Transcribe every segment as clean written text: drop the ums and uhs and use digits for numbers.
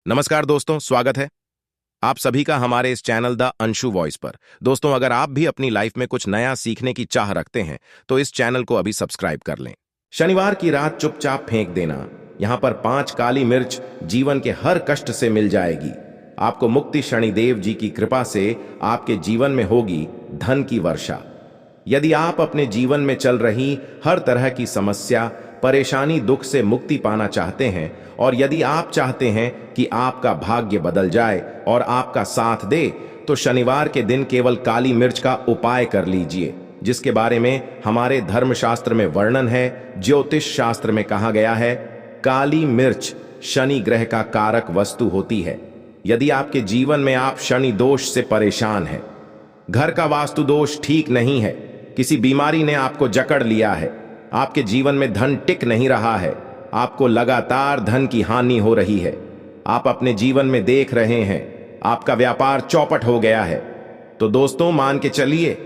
नमस्कार दोस्तों, स्वागत है आप सभी का हमारे इस चैनल द अंशु वॉइस पर। दोस्तों, अगर आप भी अपनी लाइफ में कुछ नया सीखने की चाह रखते हैं तो इस चैनल को अभी सब्सक्राइब कर लें। शनिवार की रात चुपचाप फेंक देना। यहाँ पर 5 काली मिर्च जीवन के हर कष्ट से मिल जाएगी। आपको मुक्ति शनिदेव जी की कृपा से आपके जीवन में होगी धन की वर्षा। यदि आप अपने जीवन में चल रही हर तरह की समस्या, परेशानी, दुख से मुक्ति पाना चाहते हैं और यदि आप चाहते हैं कि आपका भाग्य बदल जाए और आपका साथ दे, तो शनिवार के दिन केवल काली मिर्च का उपाय कर लीजिए, जिसके बारे में हमारे धर्मशास्त्र में वर्णन है। ज्योतिष शास्त्र में कहा गया है, काली मिर्च शनि ग्रह का कारक वस्तु होती है। यदि आपके जीवन में आप शनि दोष से परेशान हैं, घर का वास्तु दोष ठीक नहीं है, किसी बीमारी ने आपको जकड़ लिया है, आपके जीवन में धन टिक नहीं रहा है, आपको लगातार धन की हानि हो रही है, आप अपने जीवन में देख रहे हैं आपका व्यापार चौपट हो गया है, तो दोस्तों मान के चलिए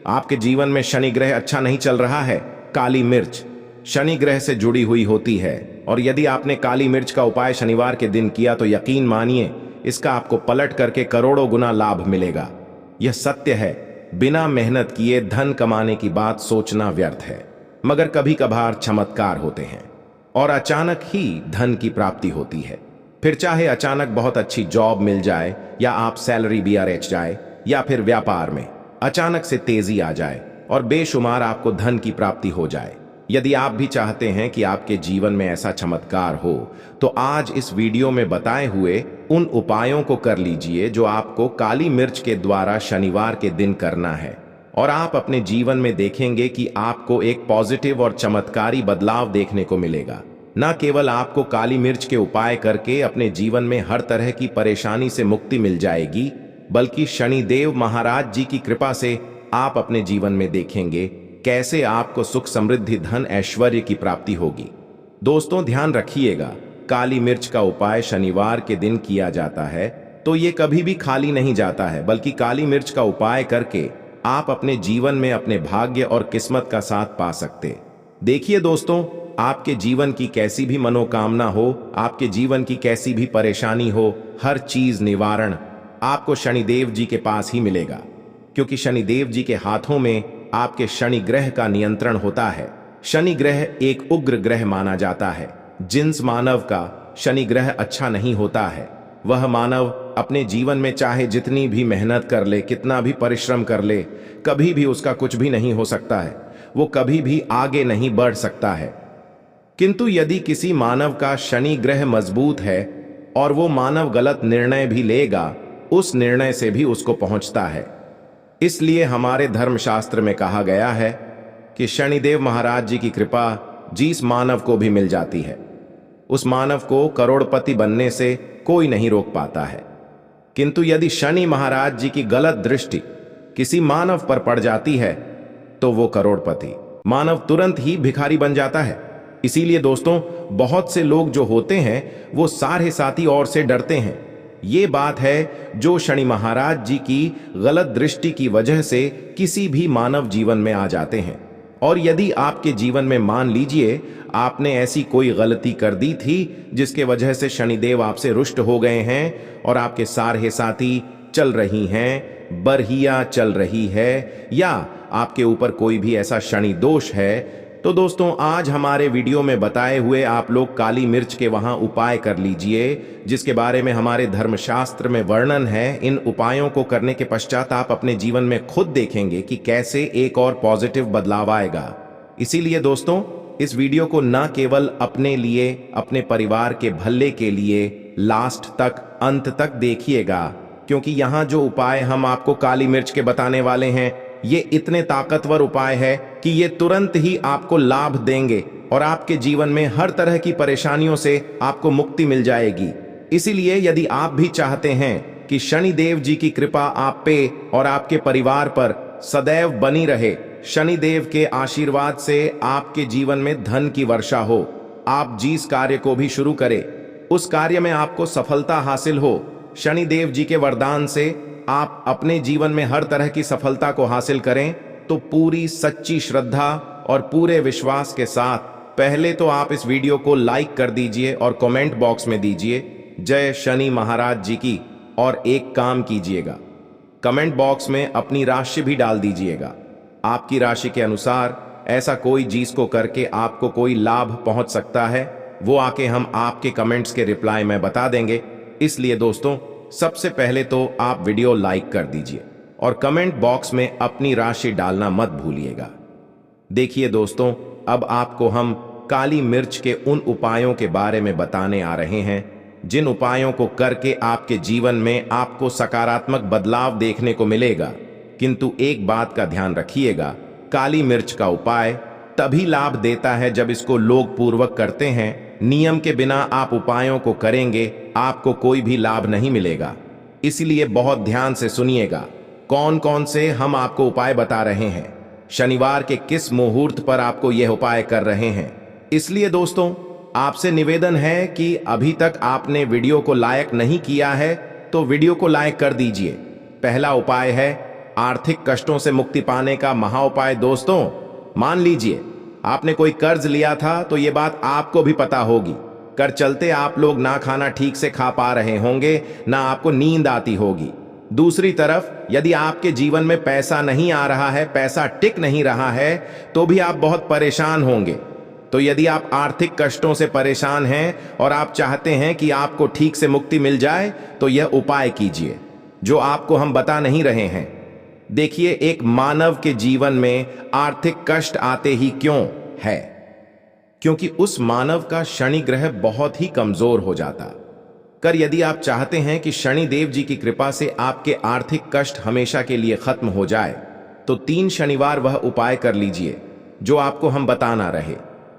आपके जीवन में शनि ग्रह अच्छा नहीं चल रहा है। काली मिर्च शनि ग्रह से जुड़ी हुई होती है और यदि आपने काली मिर्च का उपाय शनिवार के दिन किया तो यकीन मानिए इसका आपको पलट करके करोड़ों गुना लाभ मिलेगा। यह सत्य है, बिना मेहनत किए धन कमाने की बात सोचना व्यर्थ है, मगर कभी कभार चमत्कार होते हैं और अचानक ही धन की प्राप्ति होती है। फिर चाहे अचानक बहुत अच्छी जॉब मिल जाए या आप सैलरी BRH जाए या फिर व्यापार में अचानक से तेजी आ जाए और बेशुमार आपको धन की प्राप्ति हो जाए। यदि आप भी चाहते हैं कि आपके जीवन में ऐसा चमत्कार हो तो आज इस वीडियो में बताए हुए उन उपायों को कर लीजिए जो आपको काली मिर्च के द्वारा शनिवार के दिन करना है और आप अपने जीवन में देखेंगे कि आपको एक पॉजिटिव और चमत्कारी बदलाव देखने को मिलेगा। न केवल आपको काली मिर्च के उपाय करके अपने जीवन में हर तरह की परेशानी से मुक्ति मिल जाएगी, बल्कि शनिदेव महाराज जी की कृपा से आप अपने जीवन में देखेंगे कैसे आपको सुख, समृद्धि, धन, ऐश्वर्य की प्राप्ति होगी। दोस्तों ध्यान रखिएगा, काली मिर्च का उपाय शनिवार के दिन किया जाता है तो ये कभी भी खाली नहीं जाता है, बल्कि काली मिर्च का उपाय करके आप अपने जीवन में अपने भाग्य और किस्मत का साथ पा सकते। देखिए दोस्तों, आपके जीवन की कैसी भी मनोकामना हो, आपके जीवन की कैसी भी परेशानी हो, हर चीज निवारण आपको शनिदेव जी के पास ही मिलेगा, क्योंकि शनिदेव जी के हाथों में आपके शनि ग्रह का नियंत्रण होता है। शनि ग्रह एक उग्र ग्रह माना जाता है। जिन्स मानव का शनि ग्रह अच्छा नहीं होता है, वह मानव अपने जीवन में चाहे जितनी भी मेहनत कर ले, कितना भी परिश्रम कर ले, कभी भी उसका कुछ भी नहीं हो सकता है, वो कभी भी आगे नहीं बढ़ सकता है। किंतु यदि किसी मानव का शनि ग्रह मजबूत है और वो मानव गलत निर्णय भी लेगा, उस निर्णय से भी उसको पहुंचता है। इसलिए हमारे धर्मशास्त्र में कहा गया है कि शनिदेव महाराज जी की कृपा जिस मानव को भी मिल जाती है, उस मानव को करोड़पति बनने से कोई नहीं रोक पाता है। किंतु यदि शनि महाराज जी की गलत दृष्टि किसी मानव पर पड़ जाती है तो वो करोड़पति मानव तुरंत ही भिखारी बन जाता है। इसीलिए दोस्तों, बहुत से लोग जो होते हैं वो सारे साथी और से डरते हैं। ये बात है जो शनि महाराज जी की गलत दृष्टि की वजह से किसी भी मानव जीवन में आ जाते हैं। और यदि आपके जीवन में मान लीजिए आपने ऐसी कोई गलती कर दी थी जिसके वजह से शनिदेव आपसे रुष्ट हो गए हैं और आपके सारे साथी चल रही हैं, बरहिया चल रही है, या आपके ऊपर कोई भी ऐसा शनि दोष है, तो दोस्तों आज हमारे वीडियो में बताए हुए आप लोग काली मिर्च के वहां उपाय कर लीजिए, जिसके बारे में हमारे धर्मशास्त्र में वर्णन है। इन उपायों को करने के पश्चात आप अपने जीवन में खुद देखेंगे कि कैसे एक और पॉजिटिव बदलाव आएगा। इसीलिए दोस्तों, इस वीडियो को न केवल अपने लिए, अपने परिवार के भले के लिए लास्ट तक, अंत तक देखिएगा, क्योंकि यहाँ जो उपाय हम आपको काली मिर्च के बताने वाले हैं ये इतने ताकतवर उपाय है कि ये तुरंत ही आपको लाभ देंगे और आपके जीवन में हर तरह की परेशानियों से आपको मुक्ति मिल जाएगी। इसीलिए यदि आप भी चाहते हैं कि शनिदेव जी की कृपा आप पे और आपके परिवार पर सदैव बनी रहे, शनिदेव के आशीर्वाद से आपके जीवन में धन की वर्षा हो, आप जिस कार्य को भी शुरू करें उस कार्य में आपको सफलता हासिल हो, शनिदेव जी के वरदान से आप अपने जीवन में हर तरह की सफलता को हासिल करें, तो पूरी सच्ची श्रद्धा और पूरे विश्वास के साथ पहले तो आप इस वीडियो को लाइक कर दीजिए और कमेंट बॉक्स में दीजिए जय शनि महाराज जी की। और एक काम कीजिएगा, कमेंट बॉक्स में अपनी राशि भी डाल दीजिएगा। आपकी राशि के अनुसार ऐसा कोई जिसको करके आपको कोई लाभ पहुंच सकता है, वो आके हम आपके कमेंट्स के रिप्लाई में बता देंगे। इसलिए दोस्तों, सबसे पहले तो आप वीडियो लाइक कर दीजिए और कमेंट बॉक्स में अपनी राशि डालना मत भूलिएगा। देखिए दोस्तों, अब आपको हम काली मिर्च के उन उपायों के बारे में बताने आ रहे हैं जिन उपायों को करके आपके जीवन में आपको सकारात्मक बदलाव देखने को मिलेगा। किंतु एक बात का ध्यान रखिएगा, काली मिर्च का उपाय तभी लाभ देता है जब इसको लोग पूर्वक करते हैं। नियम के बिना आप उपायों को करेंगे, आपको कोई भी लाभ नहीं मिलेगा। इसलिए बहुत ध्यान से सुनिएगा कौन कौन से हम आपको उपाय बता रहे हैं, शनिवार के किस मुहूर्त पर आपको यह उपाय कर रहे हैं। इसलिए दोस्तों, आपसे निवेदन है कि अभी तक आपने वीडियो को लाइक नहीं किया है तो वीडियो को लाइक कर दीजिए। पहला उपाय है आर्थिक कष्टों से मुक्ति पाने का महा उपाय। दोस्तों, मान लीजिए आपने कोई कर्ज लिया था तो यह बात आपको भी पता होगी। कर चलते आप लोग ना खाना ठीक से खा पा रहे होंगे, ना आपको नींद आती होगी। दूसरी तरफ यदि आपके जीवन में पैसा नहीं आ रहा है, पैसा टिक नहीं रहा है, तो भी आप बहुत परेशान होंगे। तो यदि आप आर्थिक कष्टों से परेशान हैं और आप चाहते हैं कि आपको ठीक से मुक्ति मिल जाए, तो यह उपाय कीजिए जो आपको हम बता नहीं रहे हैं। देखिए, एक मानव के जीवन में आर्थिक कष्ट आते ही क्यों है? क्योंकि उस मानव का शनि ग्रह बहुत ही कमजोर हो जाता। यदि आप चाहते हैं कि शनि देव जी की कृपा से आपके आर्थिक कष्ट हमेशा के लिए खत्म हो जाए, तो 3 शनिवार वह उपाय कर लीजिए जो आपको हम बताना रहे।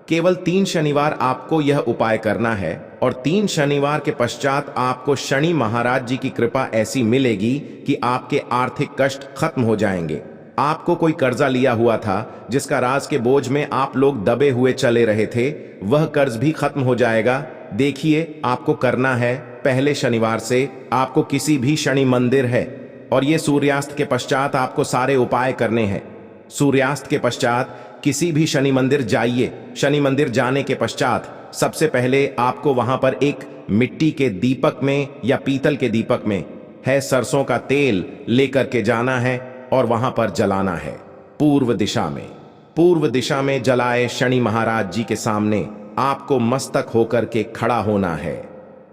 केवल 3 शनिवार आपको यह उपाय करना है और 3 शनिवार के पश्चात आपको शनि महाराज जी की कृपा ऐसी मिलेगी कि आपके आर्थिक कष्ट खत्म हो जाएंगे। आपको कोई कर्जा लिया हुआ था जिसका राज के बोझ में आप लोग दबे हुए चले रहे थे, वह कर्ज भी खत्म हो जाएगा। देखिए, आपको करना है, पहले शनिवार से आपको किसी भी शनि मंदिर है और ये सूर्यास्त के पश्चात आपको सारे उपाय करने हैं। सूर्यास्त के पश्चात किसी भी शनि मंदिर जाइए। शनि मंदिर जाने के पश्चात सबसे पहले आपको वहां पर एक मिट्टी के दीपक में या पीतल के दीपक में है सरसों का तेल लेकर के जाना है और वहां पर जलाना है पूर्व दिशा में। पूर्व दिशा में जलाए शनि महाराज जी के सामने आपको मस्तक होकर के खड़ा होना है।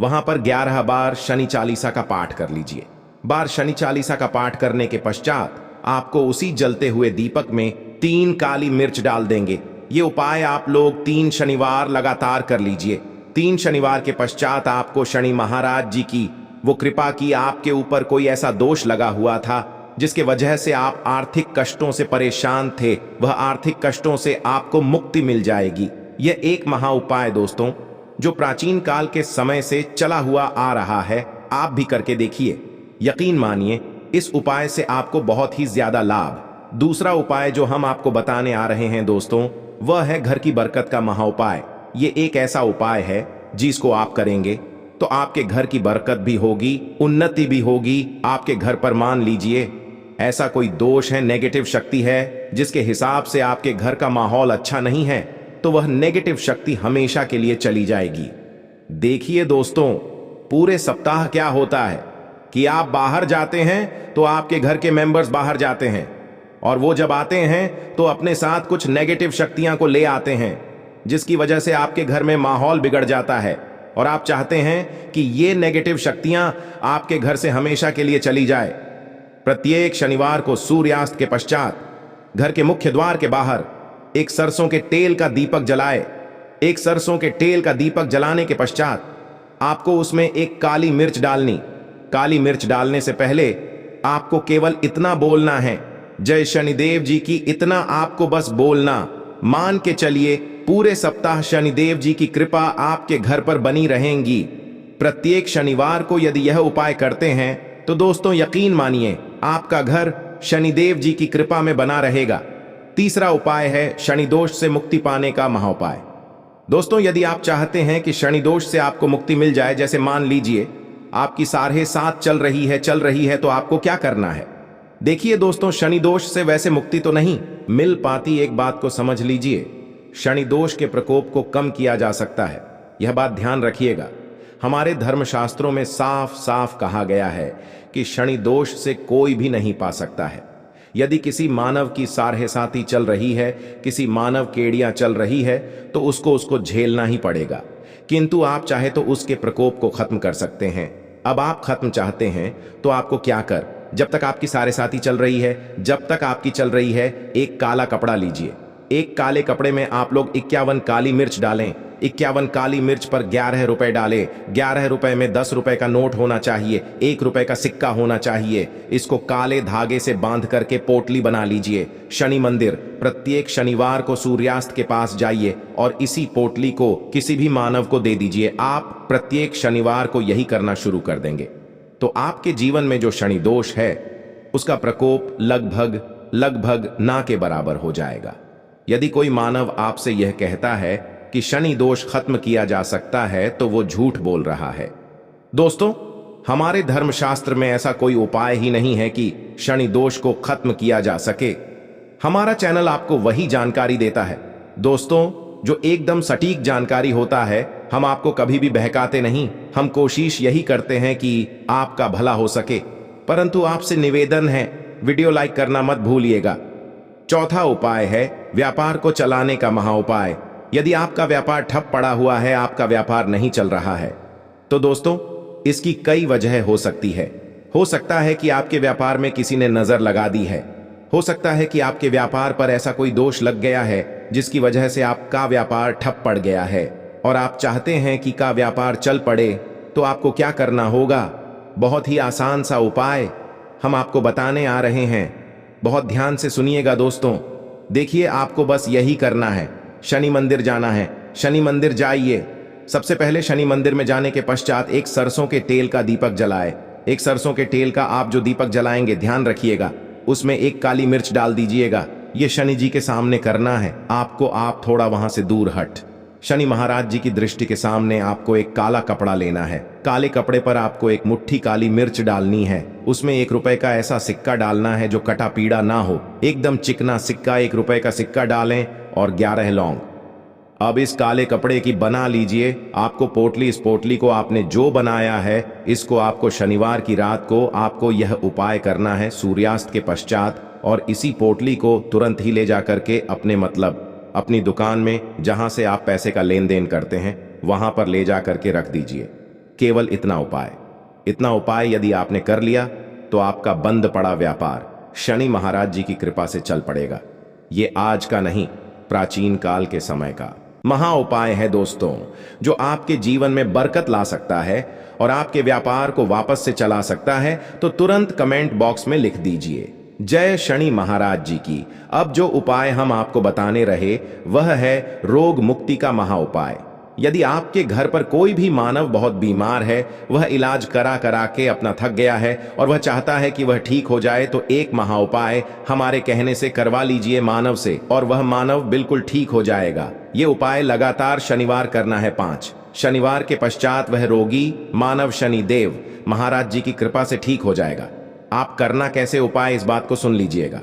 वहां पर 11 बार शनि चालीसा का पाठ कर लीजिए। बार शनि चालीसा का पाठ करने के पश्चात आपको उसी जलते हुए दीपक में 3 काली मिर्च डाल देंगे। ये उपाय आप लोग 3 शनिवार लगातार कर लीजिए। 3 शनिवार के पश्चात आपको शनि महाराज जी की वो कृपा की आपके ऊपर कोई ऐसा दोष लगा हुआ था जिसके वजह से आप आर्थिक कष्टों से परेशान थे, वह आर्थिक कष्टों से आपको मुक्ति मिल जाएगी। यह एक महा उपाय दोस्तों, जो प्राचीन काल के समय से चला हुआ आ रहा है, आप भी करके देखिए। यकीन मानिए, इस उपाय से आपको बहुत ही ज्यादा लाभ। दूसरा उपाय जो हम आपको बताने आ रहे हैं दोस्तों, वह है घर की बरकत का महा उपाय। ये एक ऐसा उपाय है जिसको आप करेंगे तो आपके घर की बरकत भी होगी, उन्नति भी होगी। आपके घर पर मान लीजिए ऐसा कोई दोष है, नेगेटिव शक्ति है जिसके हिसाब से आपके घर का माहौल अच्छा नहीं है, तो वह नेगेटिव शक्ति हमेशा के लिए चली जाएगी। देखिए दोस्तों, पूरे सप्ताह क्या होता है कि आप बाहर जाते हैं तो आपके घर के मेंबर्स बाहर जाते हैं और वो जब आते हैं तो अपने साथ कुछ नेगेटिव शक्तियां को ले आते हैं, जिसकी वजह से आपके घर में माहौल बिगड़ जाता है और आप चाहते हैं कि ये नेगेटिव शक्तियां आपके घर से हमेशा के लिए चली जाए। प्रत्येक शनिवार को सूर्यास्त के पश्चात घर के मुख्य द्वार के बाहर एक सरसों के तेल का दीपक जलाए। एक सरसों के तेल का दीपक जलाने के पश्चात आपको उसमें एक काली मिर्च डालनी। काली मिर्च डालने से पहले आपको केवल इतना बोलना है, जय शनिदेव जी की। इतना आपको बस बोलना। मान के चलिए पूरे सप्ताह शनिदेव जी की कृपा आपके घर पर बनी रहेंगी। प्रत्येक शनिवार को यदि यह उपाय करते हैं तो दोस्तों यकीन मानिए आपका घर शनिदेव जी की कृपा में बना रहेगा। तीसरा उपाय है शनि दोष से मुक्ति पाने का महाउपाय। दोस्तों, यदि आप चाहते हैं कि शनि दोष से आपको मुक्ति मिल जाए, जैसे मान लीजिए आपकी 7.5 चल रही है, तो आपको क्या करना है? देखिए दोस्तों, शनि दोष से वैसे मुक्ति तो नहीं मिल पाती। एक बात को समझ लीजिए, शनि दोष के प्रकोप को कम किया जा सकता है, यह बात ध्यान रखिएगा। हमारे धर्मशास्त्रों में साफ साफ कहा गया है कि शनि दोष से कोई भी नहीं पा सकता है। यदि किसी मानव की साढ़े चल रही है, किसी मानव केड़ियां चल रही है, तो उसको झेलना ही पड़ेगा। किंतु आप चाहे तो उसके प्रकोप को खत्म कर सकते हैं। अब आप खत्म चाहते हैं तो आपको क्या कर, जब तक आपकी साढ़े चल रही है, जब तक आपकी चल रही है, एक काला कपड़ा लीजिए। एक काले कपड़े में आप लोग 51 काली मिर्च डालें। 51 काली मिर्च पर 11 रुपए डालें। 11 रुपए में 10 रुपए का नोट होना चाहिए, 1 रुपए का सिक्का होना चाहिए। इसको काले धागे से बांध करके पोटली बना लीजिए। शनि मंदिर प्रत्येक शनिवार को सूर्यास्त के पास जाइए और इसी पोटली को किसी भी मानव को दे दीजिए। आप प्रत्येक शनिवार को यही करना शुरू कर देंगे तो आपके जीवन में जो शनि दोष है उसका प्रकोप लगभग ना के बराबर हो जाएगा। यदि कोई मानव आपसे यह कहता है कि शनि दोष खत्म किया जा सकता है तो वो झूठ बोल रहा है। दोस्तों, हमारे धर्मशास्त्र में ऐसा कोई उपाय ही नहीं है कि शनि दोष को खत्म किया जा सके। हमारा चैनल आपको वही जानकारी देता है दोस्तों जो एकदम सटीक जानकारी होता है। हम आपको कभी भी बहकाते नहीं। हम कोशिश यही करते हैं कि आपका भला हो सके। परंतु आपसे निवेदन है, वीडियो लाइक करना मत भूलिएगा। चौथा उपाय है व्यापार को चलाने का महा उपाय। यदि आपका व्यापार ठप पड़ा हुआ है, आपका व्यापार नहीं चल रहा है, तो दोस्तों इसकी कई वजह हो सकती है। हो सकता है कि आपके व्यापार में किसी ने नजर लगा दी है। हो सकता है कि आपके व्यापार पर ऐसा कोई दोष लग गया है जिसकी वजह से आपका व्यापार ठप पड़ गया है और आप चाहते हैं कि का व्यापार चल पड़े। तो आपको क्या करना होगा? बहुत ही आसान सा उपाय हम आपको बताने आ रहे हैं। बहुत ध्यान से सुनिएगा दोस्तों। देखिए, आपको बस यही करना है, शनि मंदिर जाना है। शनि मंदिर जाइए। सबसे पहले शनि मंदिर में जाने के पश्चात एक सरसों के तेल का दीपक जलाए। एक सरसों के तेल का आप जो दीपक जलाएंगे, ध्यान रखिएगा उसमें एक काली मिर्च डाल दीजिएगा। ये शनि जी के सामने करना है आपको। आप थोड़ा वहां से दूर हट, शनि महाराज जी की दृष्टि के सामने आपको एक काला कपड़ा लेना है। काले कपड़े पर आपको एक मुट्ठी काली मिर्च डालनी है। उसमें 1 रुपए का ऐसा सिक्का डालना है जो कटा पीड़ा ना हो, एकदम चिकना सिक्का। 1 रुपए का सिक्का डालें और 11 लौंग। अब इस काले कपड़े की बना लीजिए आपको पोटली। इस पोटली को आपने जो बनाया है, इसको आपको शनिवार की रात को आपको यह उपाय करना है सूर्यास्त के पश्चात। और इसी पोटली को तुरंत ही ले जा करके अपनी दुकान में, जहां से आप पैसे का लेन देन करते हैं, वहां पर ले जा करके रख दीजिए। केवल इतना उपाय यदि आपने कर लिया तो आपका बंद पड़ा व्यापार शनि महाराज जी की कृपा से चल पड़ेगा। ये आज का नहीं, प्राचीन काल के समय का महा उपाय है दोस्तों, जो आपके जीवन में बरकत ला सकता है और आपके व्यापार को वापस से चला सकता है। तो तुरंत कमेंट बॉक्स में लिख दीजिए, जय शनि महाराज जी की। अब जो उपाय हम आपको बताने रहे वह है रोग मुक्ति का महा उपाय। यदि आपके घर पर कोई भी मानव बहुत बीमार है, वह इलाज करा करा के अपना थक गया है और वह चाहता है कि वह ठीक हो जाए, तो एक महा उपाय हमारे कहने से करवा लीजिए मानव से और वह मानव बिल्कुल ठीक हो जाएगा। ये उपाय लगातार शनिवार करना है 5 शनिवार के पश्चात वह रोगी मानव शनि देव महाराज जी की कृपा से ठीक हो जाएगा। आप करना कैसे उपाय, इस बात को सुन लीजिएगा।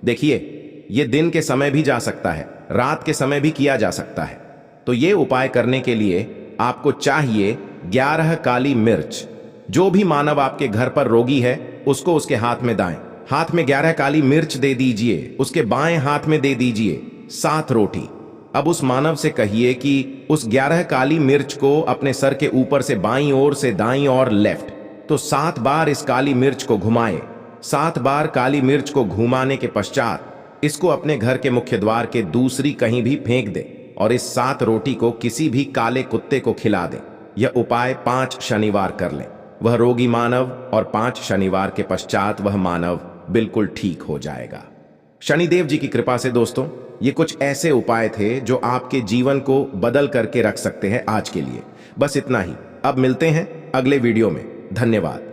देखिए, ये दिन के समय भी जा सकता है, रात के समय भी किया जा सकता है। तो ये उपाय करने के लिए आपको चाहिए 11 काली मिर्च। जो भी मानव आपके घर पर रोगी है उसको उसके हाथ में दाएं हाथ में 11 काली मिर्च दे दीजिए। उसके बाएं हाथ में दे दीजिए 7 रोटी। अब उस मानव से कहिए कि उस 11 काली मिर्च को अपने सर के ऊपर से बाईं ओर से दाईं और लेफ्ट, तो 7 बार इस काली मिर्च को घुमाए। 7 बार काली मिर्च को घुमाने के पश्चात इसको अपने घर के मुख्य द्वार के दूसरी कहीं भी फेंक दे और इस 7 रोटी को किसी भी काले कुत्ते को खिला दें। यह उपाय 5 शनिवार कर लें, वह रोगी मानव, और 5 शनिवार के पश्चात वह मानव बिल्कुल ठीक हो जाएगा। शनिदेव जी की कृपा से दोस्तों, ये कुछ ऐसे उपाय थे जो आपके जीवन को बदल करके रख सकते हैं। आज के लिए बस इतना ही। अब मिलते हैं अगले वीडियो में। धन्यवाद।